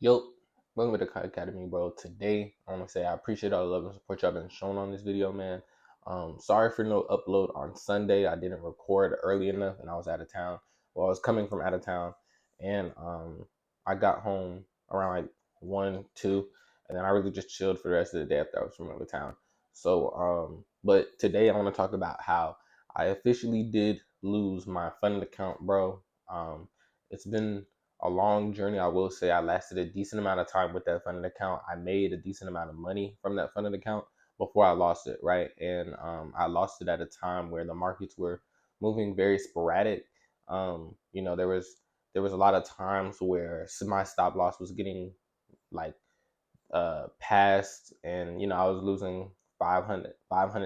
Yo, welcome to the Kai Academy, bro. Today, I want to say I appreciate all the love and support y'all been showing on this video, man. Sorry for no upload on Sunday. I didn't record early enough, and I was out of town. Well, I was coming from out of town, and I got home around like 1, 2, and then I really just chilled for the rest of the day after I was from out of town. But today I want to talk about how I officially did lose my funded account, bro. It's been a long journey. I will say I lasted a decent amount of time with that funded account. I made a decent amount of money from that funded account before I lost it, right? And I lost it at a time where the markets were moving very sporadic. There was a lot of times where my stop loss was getting like passed, and I was losing 500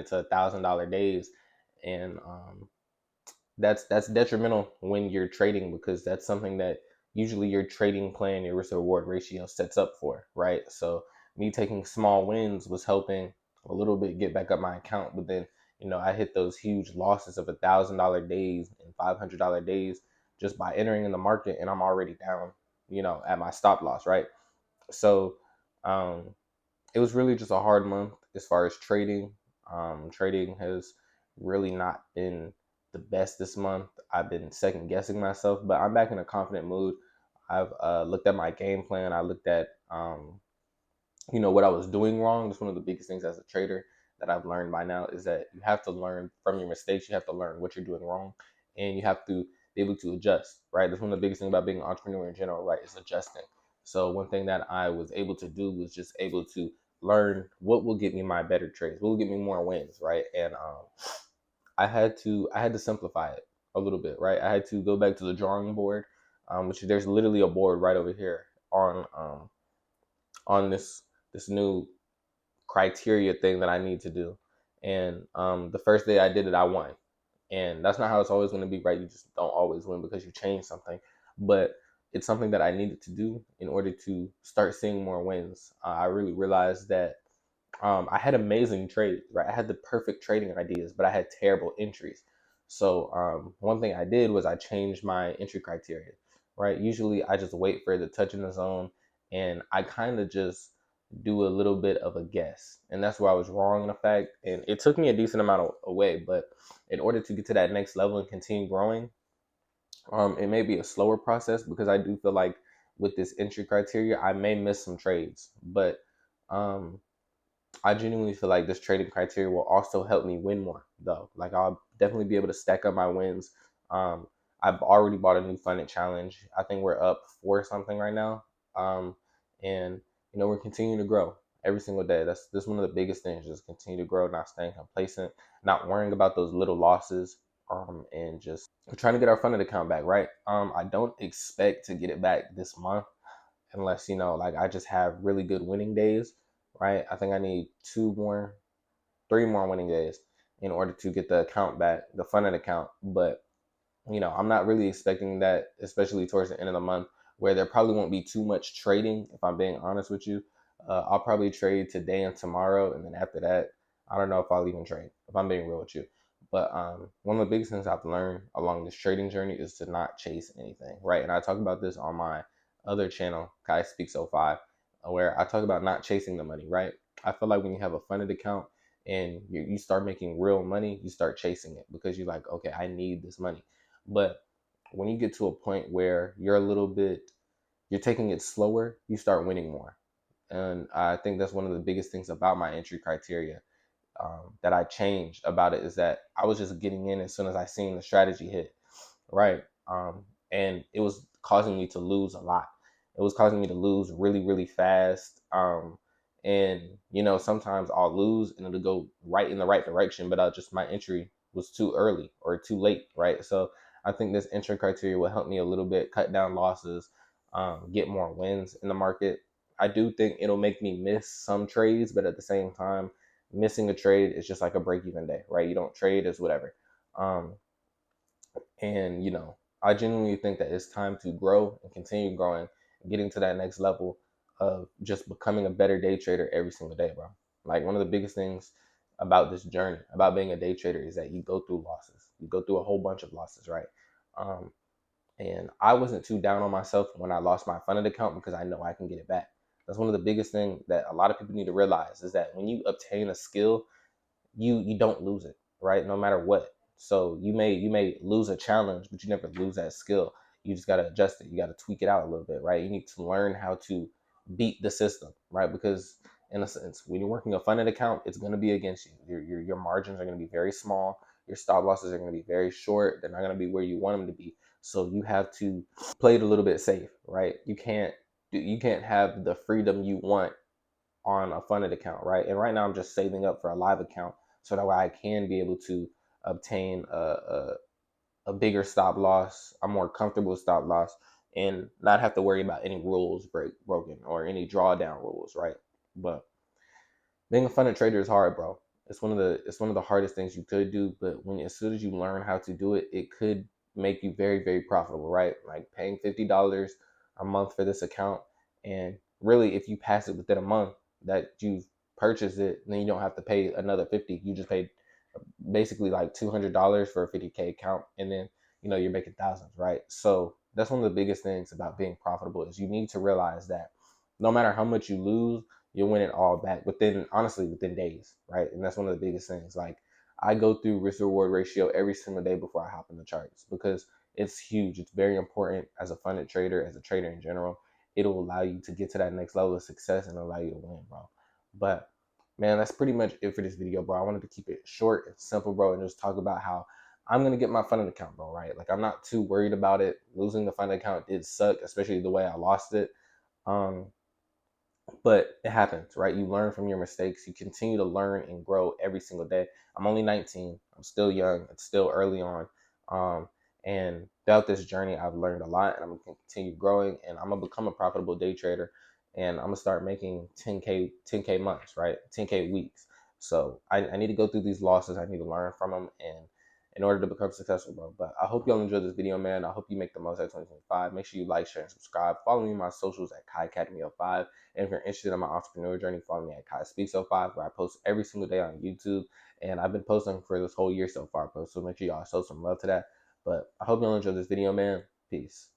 to $1,000 days, and that's detrimental when you're trading, because that's something that usually your trading plan, your risk to reward ratio sets up for, right? So me taking small wins was helping a little bit get back up my account, but then I hit those huge losses of $1,000 days and $500 days just by entering in the market, and I'm already down, at my stop loss, right? So um, it was really just a hard month as far as trading. Trading has really not been the best this month. I've been second guessing myself, but I'm back in a confident mood. I've looked at my game plan. I looked at what I was doing wrong. That's one of the biggest things as a trader that I've learned by now, is that you have to learn from your mistakes. You have to learn what you're doing wrong, and you have to be able to adjust, right? That's one of the biggest things about being an entrepreneur in general, right? Is adjusting. So one thing that I was able to do was just able to learn what will get me my better trades, what will get me more wins, right? And I had to simplify it a little bit, right? I had to go back to the drawing board, which there's literally a board right over here on this new criteria thing that I need to do. And the first day I did it, I won. And that's not how it's always going to be, right? You just don't always win because you change something. But it's something that I needed to do in order to start seeing more wins. I really realized that I had amazing trades, right? I had the perfect trading ideas, but I had terrible entries. So one thing I did was I changed my entry criteria, right? Usually I just wait for it to touch in the zone, and I kind of just do a little bit of a guess. And that's where I was wrong in effect. And it took me a decent amount away, but in order to get to that next level and continue growing, it may be a slower process, because I do feel like with this entry criteria, I may miss some trades, but um, I genuinely feel like this trading criteria will also help me win more, though. Like, I'll definitely be able to stack up my wins. Um, I've already bought a new funded challenge. I think we're up four something right now, and we're continuing to grow every single day. That's one of the biggest things. Just continue to grow, not staying complacent, not worrying about those little losses, and just trying to get our funded account back. Right. I don't expect to get it back this month, unless like I just have really good winning days, right? I think I need 3 more winning days in order to get the account back, the funded account. But I'm not really expecting that, especially towards the end of the month, where there probably won't be too much trading. If I'm being honest with you, I'll probably trade today and tomorrow, and then after that, I don't know if I'll even trade. If I'm being real with you. But one of the biggest things I've learned along this trading journey is to not chase anything, right? And I talk about this on my other channel, Kai Speaks '05, where I talk about not chasing the money, right? I feel like when you have a funded account and you start making real money, you start chasing it because you're like, okay, I need this money. But when you get to a point where you're taking it slower, you start winning more. And I think that's one of the biggest things about my entry criteria, that I changed about it, is that I was just getting in as soon as I seen the strategy hit, right? And it was causing me to lose a lot. It was causing me to lose really, really fast. And sometimes I'll lose and it'll go right in the right direction, but my entry was too early or too late, right? So I think this entry criteria will help me a little bit cut down losses, get more wins in the market. I do think it'll make me miss some trades, but at the same time, missing a trade is just like a break even day, right? You don't trade, it's whatever. Um, and I genuinely think that it's time to grow and continue growing, getting to that next level of just becoming a better day trader every single day, bro. Like, one of the biggest things about this journey, about being a day trader, is that you go through losses. You go through a whole bunch of losses, right? Um, And I wasn't too down on myself when I lost my funded account because I know I can get it back. That's one of the biggest things that a lot of people need to realize is that when you obtain a skill, you don't lose it, right? No matter what. So you may lose a challenge, but you never lose that skill. You just gotta adjust it. You gotta tweak it out a little bit, right? You need to learn how to beat the system, right? Because in a sense, when you're working a funded account, it's gonna be against you. Your margins are gonna be very small. Your stop losses are gonna be very short. They're not gonna be where you want them to be. So you have to play it a little bit safe, right? You can't have the freedom you want on a funded account, right? And right now I'm just saving up for a live account so that way I can be able to obtain a bigger stop loss, a more comfortable stop loss, and not have to worry about any rules broken or any drawdown rules, right? But being a funded trader is hard, bro. It's one of the hardest things you could do, but when as soon as you learn how to do it, it could make you very, very profitable, right? Like paying $50 a month for this account, and really, if you pass it within a month that you've purchased it, then you don't have to pay another 50. You just paid basically like $200 for a 50K account, and then you're making thousands, right? So that's one of the biggest things about being profitable is you need to realize that no matter how much you lose, you'll win it all back within days, right? And that's one of the biggest things. Like I go through risk reward ratio every single day before I hop in the charts because it's huge. It's very important as a funded trader, as a trader in general. It'll allow you to get to that next level of success and allow you to win, bro. But man, that's pretty much it for this video, bro. I wanted to keep it short and simple, bro, and just talk about how I'm gonna get my funded account, bro. Right? Like I'm not too worried about it. Losing the funded account did suck, especially the way I lost it. Um, but it happens, right? You learn from your mistakes. You continue to learn and grow every single day. I'm only 19. I'm still young. It's still early on. And throughout this journey, I've learned a lot, and I'm gonna continue growing. And I'm gonna become a profitable day trader, and I'm gonna start making 10K months, right? 10K weeks. So I need to go through these losses. I need to learn from them, and in order to become successful, bro. But I hope y'all enjoyed this video, man. I hope you make the most out of 2025. Make sure you like, share, and subscribe. Follow me on my socials at Kai Academy 05. And if you're interested in my entrepreneur journey, follow me at Kai Speaks 05, where I post every single day on YouTube. And I've been posting for this whole year so far, bro. So make sure y'all show some love to that. But I hope y'all enjoyed this video, man. Peace.